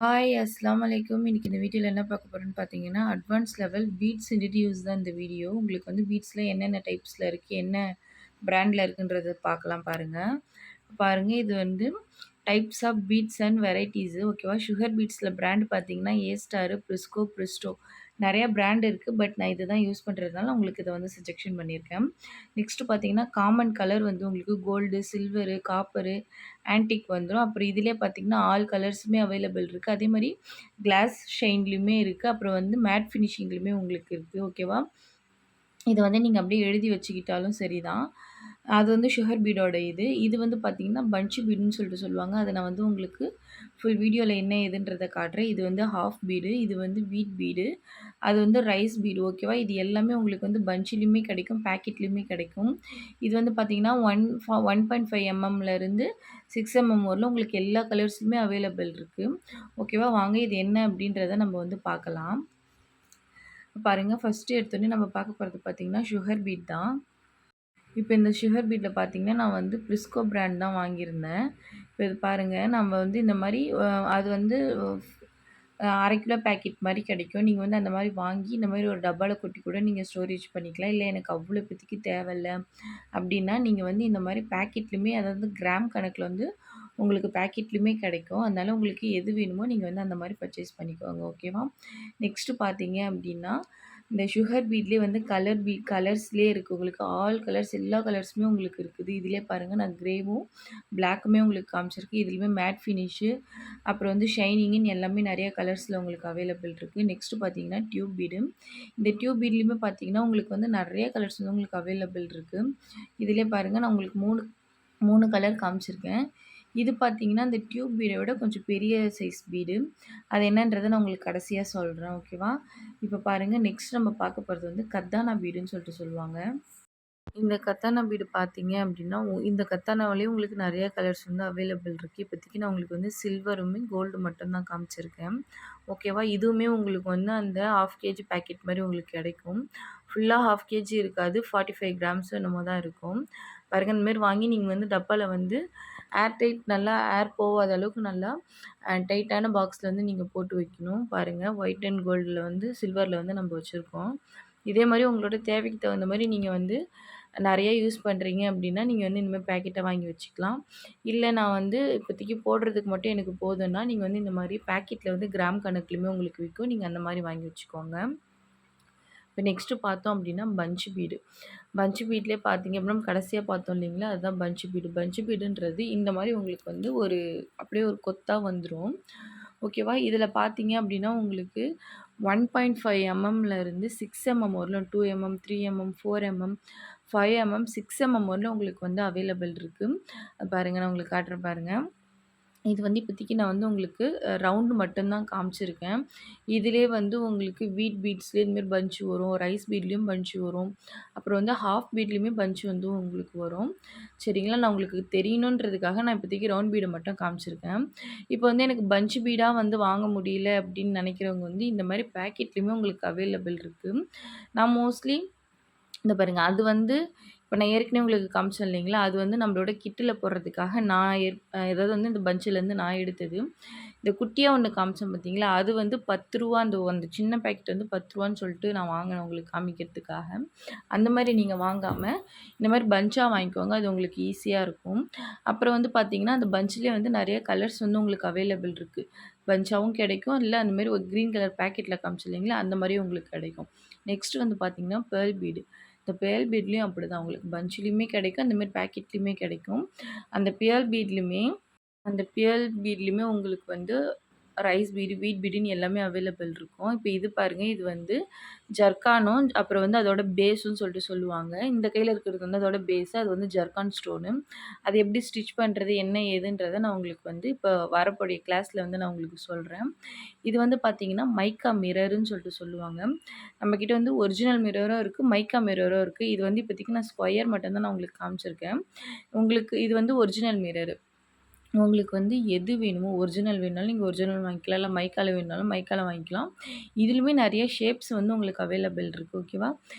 Hi அஸ்ஸலாமு அலைக்கும். இன்னைக்கு இந்த வீடியோல என்ன பார்க்க போறோம்ன்னு பார்த்தீங்கன்னா, அட்வான்ஸ் லெவல் பீட்ஸ் இன்ட்ரோடியூஸ் தான் இந்த வீடியோ. உங்களுக்கு வந்து பீட்ஸ்ல என்னென்ன டைப்ஸ்ல இருக்கு, என்ன பிராண்ட்ல இருக்குன்றத பார்க்கலாம் பாருங்க. பாருங்க இது வந்து types of beets and varieties ஓகேவா? சுகர் பீட்ஸ்ல பிராண்ட் பார்த்தீங்கன்னா, ஏ ஸ்டார், பிரிஸ்கோ, பிரிஸ்டோ நெறைய பிராண்ட் இருக்கு. பட் நான் இத தான் யூஸ் பண்றதுனால உங்களுக்கு இத வந்து சஜெக்ஷன் பண்ணியிருக்கேன். நெக்ஸ்ட் பார்த்தீங்கன்னா, காமன் கலர் வந்து உங்களுக்கு கோல்டு, சில்வரு, காப்பரு, ஆன்டிக் வந்துரும். அப்புறம் இதிலயே பார்த்தீங்கன்னா, ஆல் கலர்ஸுமே அவைலபிள் இருக்கு. அதே மாரி கிளாஸ் ஷைன்லயுமே இருக்கு. அப்புறம் வந்து மேட் ஃபினிஷிங்லயுமே உங்களுக்கு இருக்கு. ஓகேவா? இத வந்து நீங்க அப்படியே எழுதி வச்சுக்கிட்டாலும் சரிதான். அது வந்து சுகர் பீடோட இது. இது வந்து பார்த்தீங்கன்னா, பஞ்ச் பீடுன்னு சொல்லிட்டு சொல்லுவாங்க. அத நான் வந்து உங்களுக்கு ஃபுல் வீடியோல என்ன ஏதுன்றத காட்டுறேன். இது வந்து ஹாஃப் பீடு. இது வந்து வீட் பீடு. அது வந்து ரைஸ் பீடு ஓகேவா? இது எல்லாமே உங்களுக்கு வந்து பஞ்சுலயுமே கிடைக்கும், பாக்கெட்லயுமே கிடைக்கும். இது வந்து பார்த்தீங்கன்னா, 1.5 எம்எம்லேருந்து 6 எம்எம் வரலும் உங்களுக்கு எல்லா கலர்ஸுமே அவைலபிள் இருக்கு. ஓகேவா? வாங்க இது என்ன அப்படின்றத நம்ம வந்து பார்க்கலாம். பாருங்க ஃபர்ஸ்ட்டு எடுத்தோனே நம்ம பார்க்க போறது பார்த்தீங்கன்னா, சுகர் பீட் தான். இப்ப இந்த சுகர் பீட்ல பார்த்தீங்கன்னா, நான் வந்து பிரிஸ்கோ பிராண்ட் தான் வாங்கியிருந்தேன். இப்ப இது பாருங்க, நம்ம வந்து இந்த மாரி அது வந்து 1/2 கிலோ பாக்கெட் மாரி கிடைக்கும். நீங்க வந்து அந்த மாரி வாங்கி, இந்த மாரி ஒரு டப்பால கொட்டி கூட நீங்க ஸ்டோரேஜ் பண்ணிக்கலாம். இல்ல எனக்கு அவ்வளோ இப்போதைக்கு தேவையில்ல அப்டின்னா, நீங்க வந்து இந்த மாரி பாக்கெட்லயுமே அதாவது கிராம் கணக்குல வந்து உங்களுக்கு பாக்கெட்லயுமே கிடைக்கும். அதனால உங்களுக்கு எது வேணுமோ நீங்க வந்து அந்த மாரி பர்ச்சேஸ் பண்ணிக்கோங்க. ஓகேவா? நெக்ஸ்ட்டு பார்த்தீங்க அப்டின்னா, இந்த சுகர் பீட்லயே வந்து கலர்ஸ்லயே இருக்கு. உங்களுக்கு ஆல் கலர்ஸ் எல்லா கலர்ஸுமே உங்களுக்கு இருக்குது. இதிலயே பாருங்க நான் கிரேவும், பிளாக்குமே உங்களுக்கு காமிச்சிருக்கு. இதுலயுமே மேட் ஃபினிஷு, அப்புறம் வந்து ஷைனிங்குன்னு எல்லாமே நெறைய கலர்ஸ்ல உங்களுக்கு அவைலபிள் இருக்கு. நெக்ஸ்ட்டு பார்த்தீங்கன்னா, டியூப் பீடு. இந்த டியூப் பீட்லயுமே பார்த்தீங்கன்னா, உங்களுக்கு வந்து நெறைய கலர்ஸ் வந்து உங்களுக்கு அவைலபிள் இருக்கு. இதிலயே பாருங்க நான் உங்களுக்கு 3 கலர் காமிச்சிருக்கேன். இது பார்த்தீங்கன்னா, இந்த டியூப் பீட விட கொஞ்சம் பெரிய சைஸ் பீடு. அது என்னன்றத நான் உங்களுக்கு கடைசியா சொல்றேன். ஓகேவா? இப்ப பாருங்க நெக்ஸ்ட் நம்ம பார்க்க போறது வந்து கத்தானா பீடுன்னு சொல்லிட்டு சொல்லுவாங்க. இந்த கத்தானா பீடு பார்த்தீங்க அப்டின்னா, இந்த கத்தானாவிலேயே உங்களுக்கு நெறைய கலர்ஸ் வந்து அவைலபிள் இருக்கு. இப்போதைக்கு நான் உங்களுக்கு வந்து சில்வருமே, கோல்டு மட்டும் தான் காமிச்சிருக்கேன். ஓகேவா? இதுவுமே உங்களுக்கு வந்து அந்த 1/2 கேஜி பாக்கெட் மாரி உங்களுக்கு கிடைக்கும். ஃபுல்லா 1/2 கேஜி இருக்காது. 45 கிராம்ஸோ என்னமோ தான் இருக்கும். பாருங்க இந்த மாரி வாங்கி நீங்க வந்து டப்பால வந்து ஏர் டைட் நல்லா ஏர் போவாத அளவுக்கு நல்லா டைட்டான பாக்ஸ்ல வந்து நீங்க போட்டு வைக்கணும். பாருங்க ஒயிட் அண்ட் கோல்டுல வந்து சில்வர்ல வந்து நம்ம வச்சிருக்கோம். இதே மாரி உங்களோட தேவைக்கு தகுந்த மாரி நீங்க வந்து நெறைய யூஸ் பண்ணுறீங்க அப்டின்னா, நீங்க வந்து இந்த மாரி பேக்கெட்டா வாங்கி வச்சுக்கலாம். இல்ல நான் வந்து இப்போதைக்கு போடுறதுக்கு மட்டும் எனக்கு போதுன்னா, நீங்க வந்து இந்த மாரி பாக்கெட்ல வந்து கிராம் கணக்குலயுமே உங்களுக்கு விக்கும். நீங்க அந்த மாரி வாங்கி வச்சுக்கோங்க. இப்ப நெக்ஸ்ட்டு பார்த்தோம் அப்டின்னா, பஞ்ச் பீடு. பஞ்ச் பீட்லயே பார்த்தீங்க அப்டின்னா, கடைசியா பார்த்தோம் இல்லைங்களா? அதுதான் பஞ்ச் பீடு. பஞ்ச் பீடுன்றது இந்த மாரி உங்களுக்கு வந்து ஒரு அப்படியே ஒரு கொத்தா வந்துரும். ஓகேவா? இதில பார்த்தீங்க அப்டின்னா, உங்களுக்கு 1.5 எம்எம்ல இருந்து 6 எம்எம் வரலும் 2 MM, 3 MM, 4 MM, 5 MM, 6 MM வரலும் உங்களுக்கு வந்து அவைலபிள் இருக்கு. பாருங்க நான் உங்களுக்கு காட்டுறேன் பாருங்க. இது வந்து இப்போதைக்கு நான் வந்து உங்களுக்கு ரவுண்டு மட்டும் தான் காமிச்சிருக்கேன். இதிலயே வந்து உங்களுக்கு வீட் பீட்ஸ்லயே இந்த மாரி பஞ்ச் வரும். ரைஸ் பீட்லயும் பஞ்ச் வரும். அப்புறம் வந்து ஹாஃப் பீட்லயுமே பஞ்ச் வந்து உங்களுக்கு வரும். சரிங்களா? நான் உங்களுக்கு தெரியணுன்றதுக்காக நான் இப்போதைக்கு ரவுண்ட் பீட மட்டும் காமிச்சிருக்கேன். இப்போ வந்து எனக்கு பஞ்ச் பீடா வந்து வாங்க முடியல அப்படின்னு நினைக்கிறவங்க வந்து இந்த மாரி பேக்கெட்லயுமே உங்களுக்கு அவைலபிள் இருக்கு. நான் மோஸ்ட்லி இந்த பாருங்க. அது வந்து இப்ப நான் ஏற்கனவே உங்களுக்கு காமிச்சேன் இல்லைங்களா? அது வந்து நம்மளோட கிட்டுல போடுறதுக்காக நான் அதாவது வந்து இந்த பஞ்சுலேருந்து நான் எடுத்தது. இந்த குட்டியா ஒண்ணு காமிச்சேன் பார்த்தீங்களா? அது வந்து ரூ. 10 அந்த சின்ன பாக்கெட் வந்து ரூ. 10ன்னு சொல்லிட்டு நான் வாங்குனேன் உங்களுக்கு காமிக்கிறதுக்காக. அந்த மாரி நீங்க வாங்காம, இந்த மாரி பஞ்சா வாங்கிக்கோங்க. அது உங்களுக்கு ஈஸியா இருக்கும். அப்புறம் வந்து பார்த்தீங்கன்னா, அந்த பஞ்ச்லேயே வந்து நெறைய கலர்ஸ் வந்து உங்களுக்கு அவைலபிள் இருக்கு. பஞ்சாவும் கிடைக்கும். இல்ல அந்த மாரி ஒரு கிரீன் கலர் பாக்கெட்ல காமிச்சேன் இல்லைங்களா? அந்த மாரியும் உங்களுக்கு கிடைக்கும். நெக்ஸ்ட் வந்து பார்த்தீங்கன்னா, பேர்ல் பீடு. இந்த பேர்ல் பீட்லயும் அப்படிதான் உங்களுக்கு பஞ்சுலயுமே கிடைக்கும். அந்த மாரி பாக்கெட்லயுமே கிடைக்கும். அந்த பியர்ல் பீட்லயுமே உங்களுக்கு வந்து ரைஸ் பீடு, வீட் பீடுன்னு எல்லாமே அவைலபிள் இருக்கும். இப்ப இது பாருங்க, இது வந்து ஜர்கானும், அப்புறம் வந்து அதோட பேஸுன்னு சொல்லிட்டு சொல்லுவாங்க. இந்த கையில இருக்கிறது வந்து அதோட பேஸு. அது வந்து ஜர்கான் ஸ்டோனு. அது எப்படி ஸ்டிச் பண்றது, என்ன ஏதுன்றத நான் உங்களுக்கு வந்து இப்ப வரக்கூடிய கிளாஸ்ல வந்து நான் உங்களுக்கு சொல்றேன். இது வந்து பார்த்தீங்கன்னா, மைக்கா மிரர்ன்னு சொல்லிட்டு சொல்லுவாங்க. நம்மகிட்ட வந்து ஒரிஜினல் மிரரும் இருக்கு, மைக்கா மிரரும் இருக்கு. இது வந்து இப்போதைக்கு நான் ஸ்கொயர் மட்டும் தான் நான் உங்களுக்கு காமிச்சிருக்கேன். உங்களுக்கு இது வந்து ஒரிஜினல் மிரரு. உங்களுக்கு வந்து எது வேணுமோ, ஒரிஜினல் வேணுனாலும் நீங்க ஒரிஜினல் வாங்கிக்கலாம். இல்ல மைக்கால வேணுனாலும் மைக்கால வாங்கிக்கலாம். இதிலுமே நெறைய ஷேப்ஸ் வந்து உங்களுக்கு அவைலபிள் இருக்கு. ஓகேவா?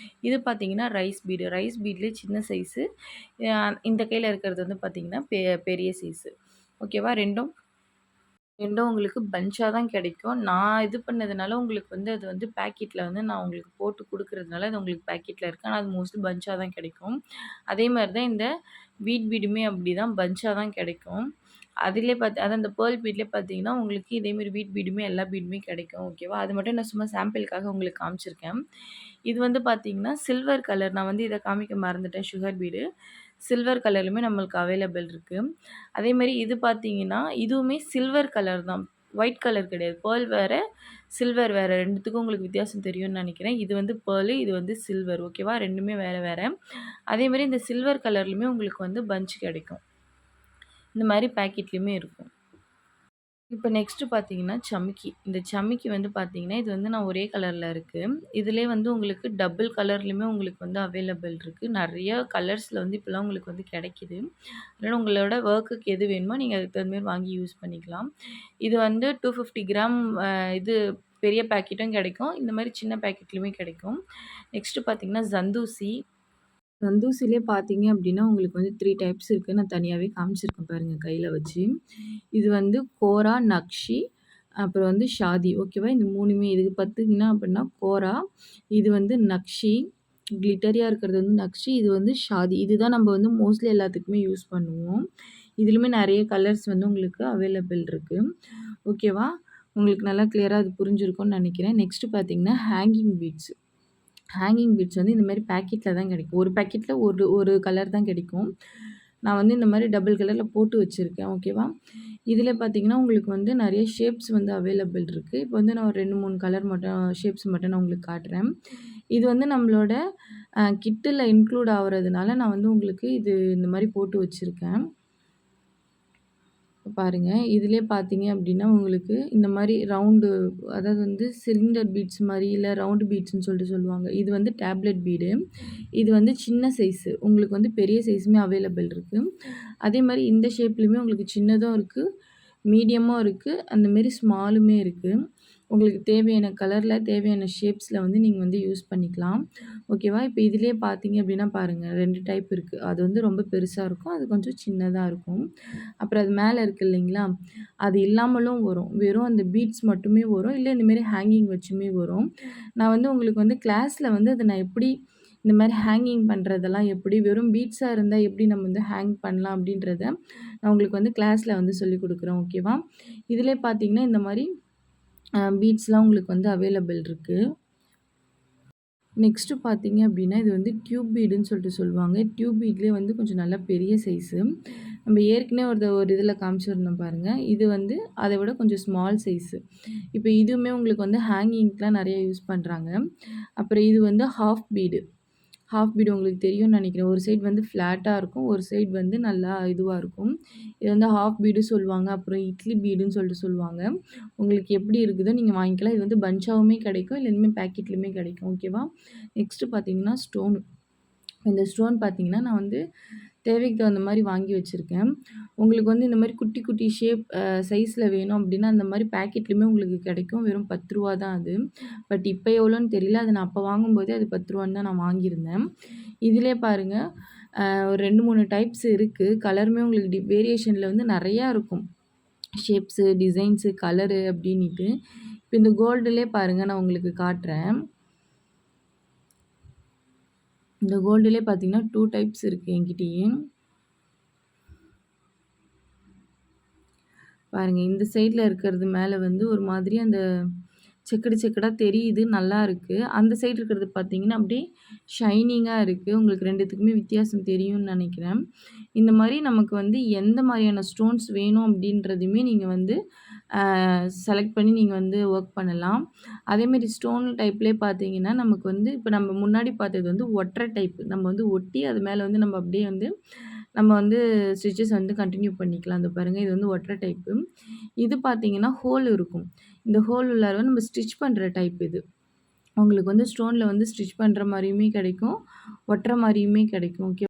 இது பார்த்தீங்கன்னா, ரைஸ் பீடு. ரைஸ் பீட்லயே சின்ன சைஸு. இந்த கையில இருக்கிறது வந்து பார்த்தீங்கன்னா, பெரிய சைஸு. ஓகேவா? 2ம் 2ம் உங்களுக்கு பன்ச்சா தான் கிடைக்கும். நான் இது பண்ணதுனால உங்களுக்கு வந்து அது வந்து பாக்கெட்ல வந்து நான் உங்களுக்கு போட்டு குடுக்குறதுனால அது உங்களுக்கு பாக்கெட்ல இருக்கு. ஆனா அது மோஸ்ட்லி பன்ச்சா தான் கிடைக்கும். அதே மாரி தான் இந்த வீட் பீடுமே அப்படிதான் பன்ச்சா தான் கிடைக்கும். அதிலே அதான் இந்த பேர்ல் பீட்லயே பார்த்தீங்கன்னா, உங்களுக்கு இதே மாரி வீட் பீடுமே எல்லா பீடுமே கிடைக்கும். ஓகேவா? அது மட்டும் நான் சும்மா சாம்பிளுக்காக உங்களுக்கு காமிச்சிருக்கேன். இது வந்து பார்த்தீங்கன்னா, சில்வர் கலர் நான் வந்து இத காமிக்க மறந்துட்டேன். Sugar bead. சில்வர் கலர்லயுமே நம்மளுக்கு அவைலபிள் இருக்கு. அதேமாரி இது பார்த்தீங்கன்னா, இதுவுமே சில்வர் கலர் தான். ஒயிட் கலர் கிடையாது. பேர்ல் வேற, சில்வர் வேற 2த்துக்கும் உங்களுக்கு வித்தியாசம் தெரியும்னு நெனைக்கிறேன். இது வந்து பேர்லு, இது வந்து சில்வர். ஓகேவா? 2மே வேற வேற. அதேமாரி இந்த சில்வர் கலர்லயுமே உங்களுக்கு வந்து பஞ்ச் கிடைக்கும். இந்த மாரி பாக்கெட்லயுமே இருக்கும். இப்ப நெக்ஸ்ட்டு பார்த்தீங்கன்னா, சமிக்கி. இந்த சமிக்கி வந்து பார்த்தீங்கன்னா, இது வந்து நான் ஒரே கலர்ல இருக்கு. இதிலயே வந்து உங்களுக்கு டபுள் கலர்லயுமே உங்களுக்கு வந்து அவைலபிள் இருக்கு. நெறைய கலர்ஸ்ல வந்து இப்பலாம் உங்களுக்கு வந்து கெடைக்குது. அதனால உங்களோட ஒர்க்குக்கு எது வேணுமோ நீங்க அதுக்கு தகுந்த மாரி வாங்கி யூஸ் பண்ணிக்கலாம். இது வந்து 250 கிராம் இது பெரிய பாக்கெட்டும் கெடைக்கும். இந்த மாரி சின்ன பாக்கெட்லயுமே கெடைக்கும். நெக்ஸ்ட்டு பார்த்தீங்கன்னா, ஜந்தூசி. தந்தூசிலே பார்த்தீங்க அப்டின்னா, உங்களுக்கு வந்து 3 டைப்ஸ் இருக்கு. நான் தனியாவே காமிச்சிருக்கேன் பாருங்க கையில வச்சு. இது வந்து கோரா, நக்ஷி, அப்புறம் வந்து ஷாதி. ஓகேவா? இந்த 3மே இதுக்கு பார்த்தீங்கன்னா அப்டின்னா, கோரா, இது வந்து நக்ஷி, கிளிட்டரியா இருக்கிறது வந்து நக்ஷி, இது வந்து ஷாதி. இதுதான் நம்ம வந்து மோஸ்ட்லி எல்லாத்துக்குமே யூஸ் பண்ணுவோம். இதுலயுமே நெறைய கலர்ஸ் வந்து உங்களுக்கு அவைலபிள் இருக்கு. ஓகேவா? உங்களுக்கு நல்லா கிளியரா அது புரிஞ்சிருக்கும்னு நெனைக்கிறேன். நெக்ஸ்ட் பார்த்தீங்கன்னா, ஹேங்கிங் பீட்ஸ். ஹேங்கிங் பீட்ஸ் வந்து இந்த மாரி பாக்கெட்ல தான் கிடைக்கும். ஒரு பாக்கெட்ல ஒரு ஒரு கலர் தான் கிடைக்கும். நான் வந்து இந்த மாரி டபுள் கலர்ல போட்டு வச்சிருக்கேன். ஓகேவா? இதில பார்த்தீங்கன்னா, உங்களுக்கு வந்து நெறைய ஷேப்ஸ் வந்து அவைலபிள் இருக்கு. இப்போ வந்து நான் ஒரு 2, 3 கலர் மட்டும் ஷேப்ஸ் மட்டும் நான் உங்களுக்கு காட்டுறேன். இது வந்து நம்மளோட கிட்டுல இன்க்ளூட் ஆவுறதுனால நான் வந்து உங்களுக்கு இது இந்த மாரி போட்டு வச்சிருக்கேன். பாருங்க. இதிலயே பார்த்தீங்க அப்டின்னா, உங்களுக்கு இந்த மாரி ரவுண்டு அதாவது வந்து சிலிண்டர் பீட்ஸ் மாரி, இல்ல ரவுண்டு பீட்ஸ்ன்னு சொல்லிட்டு சொல்லுவாங்க. இது வந்து டேப்லெட் பீடு. இது வந்து சின்ன சைஸு. உங்களுக்கு வந்து பெரிய சைஸுமே அவைலபிள் இருக்கு. அதே மாரி இந்த ஷேப்லயுமே உங்களுக்கு சின்னதும் இருக்கு, மீடியமும் இருக்கு, அந்த மாரி ஸ்மாலுமே இருக்கு. உங்களுக்கு தேவையான கலர்ல, தேவையான ஷேப்ஸ்ல வந்து நீங்க வந்து யூஸ் பண்ணிக்கலாம். ஓகேவா? இப்ப இதிலயே பார்த்தீங்க அப்டின்னா பாருங்க 2 டைப் இருக்கு. அது வந்து ரொம்ப பெருசா இருக்கும். அது கொஞ்சம் சின்னதா இருக்கும். அப்புறம் அது மேல இருக்கு இல்லைங்களா? அது இல்லாமலும் வரும். வெறும் அந்த பீட்ஸ் மட்டுமே வரும். இல்ல இந்த மாரி ஹேங்கிங் வச்சுமே வரும். நான் வந்து உங்களுக்கு வந்து கிளாஸ்ல வந்து அத நான் எப்படி இந்த மாரி ஹேங்கிங் பண்றதெல்லாம் எப்படி வெறும் பீட்ஸா இருந்தா எப்படி நம்ம வந்து ஹேங் பண்ணலாம் அப்படின்றத நான் உங்களுக்கு வந்து கிளாஸ்ல வந்து சொல்லிக் குடுக்குறேன். ஓகேவா? இதிலயே பார்த்தீங்கன்னா, இந்த மாரி பீட்ஸ்லாம் உங்களுக்கு வந்து அவைலபிள் இருக்கு. நெக்ஸ்ட்டு பார்த்தீங்க அப்டின்னா, இது வந்து டியூப் பீடுன்னு சொல்லிட்டு சொல்லுவாங்க. டியூப் பீட்லயே வந்து கொஞ்சம் நல்லா பெரிய சைஸு. நம்ம ஏற்கனவே ஒரு இதில காமிச்சிருந்தோம் பாருங்க. இது வந்து அத விட கொஞ்சம் ஸ்மால் சைஸு. இப்ப இதுவுமே உங்களுக்கு வந்து ஹேங்கிங்க்குலாம் நெறைய யூஸ் பண்றாங்க. அப்புறம் இது வந்து ஹாஃப் பீடு. ஹாஃப் பீட் உங்களுக்கு தெரியும்னு நெனைக்கிறேன். ஒரு சைடு வந்து ஃப்ளாட்டா இருக்கும். ஒரு சைடு வந்து நல்லா இதுவா இருக்கும். இது வந்து ஹாஃப் பீடு சொல்லுவாங்க. அப்புறம் இட்லி பீடுன்னு சொல்லிட்டு சொல்லுவாங்க. உங்களுக்கு எப்படி இருக்குதோ நீங்க வாங்கிக்கலாம். இது வந்து பஞ்சாவுமே கிடைக்கும். இல்ல இனிமே பாக்கெட்லயுமே கிடைக்கும். ஓகேவா? நெக்ஸ்ட்டு பார்த்தீங்கன்னா, ஸ்டோனு. இந்த ஸ்டோன் பார்த்தீங்கன்னா, நான் வந்து தேவைக்கு தகுந்த மாரி வாங்கி வச்சிருக்கேன். உங்களுக்கு வந்து இந்த மாரி குட்டி, குட்டி ஷேப் சைஸ்ல வேணும் அப்டின்னா, அந்த மாரி பாக்கெட்லயுமே உங்களுக்கு கிடைக்கும். வெறும் ரூ. 10 தான் அது. பட் இப்ப எவ்வளோன்னு தெரியல. அது நான் அப்ப வாங்கும்போதே அது ரூ. 10 தான் நான் வாங்கியிருந்தேன். இதிலயே பாருங்க, ஒரு 2, 3 டைப்ஸ் இருக்கு. கலருமே உங்களுக்கு வேரியேஷன்ல வந்து நெறையா இருக்கும். ஷேப்ஸு, டிசைன்ஸு, கலரு அப்டின்னிட்டு. இப்ப இந்த கோல்டுலயே பாருங்க நான் உங்களுக்கு காட்டுறேன். இந்த கோல்டுலயே பார்த்தீங்கன்னா 2 டைப்ஸ் இருக்கு என்கிட்டயே. பாருங்க இந்த சைட்ல இருக்கிறது மேல வந்து ஒரு மாதிரி அந்த செக்குடு செக்குடா தெரியுது. நல்லாருக்கு. அந்த சைடு இருக்கிறது பார்த்தீங்கன்னா, அப்படியே ஷைனிங்கா இருக்கு. உங்களுக்கு 2த்துக்குமே வித்தியாசம் தெரியும்னு நெனைக்கிறேன். இந்த மாரி நமக்கு வந்து எந்த மாரியான ஸ்டோன்ஸ் வேணும் அப்படின்றதையுமே நீங்க வந்து செலக்ட் பண்ணி நீங்க வந்து ஒர்க் பண்ணலாம். அதேமாரி ஸ்டோன் டைப்லயே பார்த்தீங்கன்னா, நமக்கு வந்து இப்ப நம்ம முன்னாடி பார்த்தது வந்து ஒட்டுற டைப். நம்ம வந்து ஒட்டி அது மேல வந்து நம்ம அப்படியே வந்து நம்ம வந்து ஸ்டிச்சஸ் வந்து கன்டின்யூ பண்ணிக்கலாம். இதோ பாருங்க இது வந்து ஒட்டுற டைப்பு. இது பார்த்தீங்கன்னா, ஹோல் இருக்கும். இந்த ஹோல் உள்ளார நம்ம ஸ்டிச் பண்ற டைப் இது. உங்களுக்கு வந்து ஸ்டோன்ல வந்து ஸ்டிச் பண்ற மாரியுமே கிடைக்கும். ஒட்டுற மாரியுமே கிடைக்கும். ஓகே.